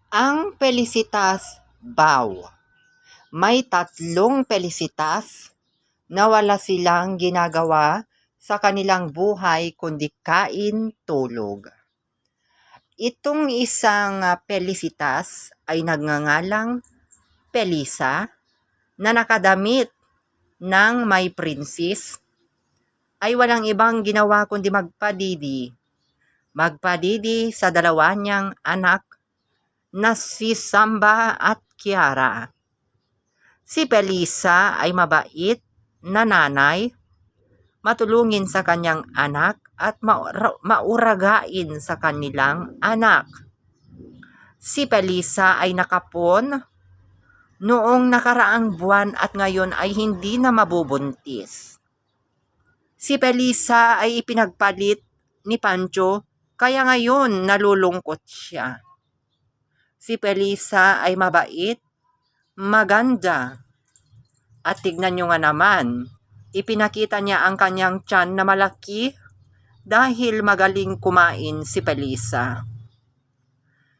Ang Felicitas Bow. May 3 Felicitas na wala silang ginagawa sa kanilang buhay kundi kain, tulog. Itong isang Felicitas ay nagngangalang Felisa na nakadamit ng may princess ay walang ibang ginawa kundi magpadidi. Magpadidi sa dalawa niyang anak na si Samba at Kiara. Si Felisa ay mabait na nanay, matulungin sa kanyang anak at mauragain sa kanilang anak. Si Felisa ay nakapon noong nakaraang buwan at ngayon ay hindi na mabubuntis. Si Felisa ay ipinagpalit ni Pancho kaya ngayon nalulungkot siya. Si Felisa ay mabait, maganda, at tignan nyo nga naman, ipinakita niya ang kanyang tiyan na malaki dahil magaling kumain si Felisa.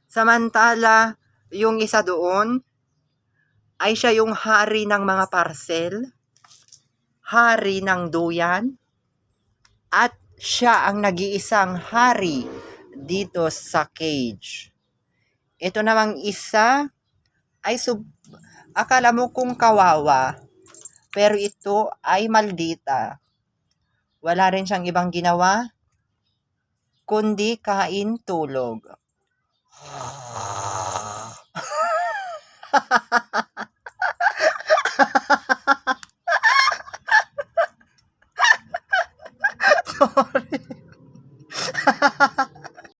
Samantala, yung isa doon ay siya yung hari ng mga parcel, hari ng duyan, at siya ang nag-iisang hari dito sa cage. Ito namang isa ay akala mo kung kawawa, pero ito ay maldita. Wala rin siyang ibang ginawa kundi kain, tulog.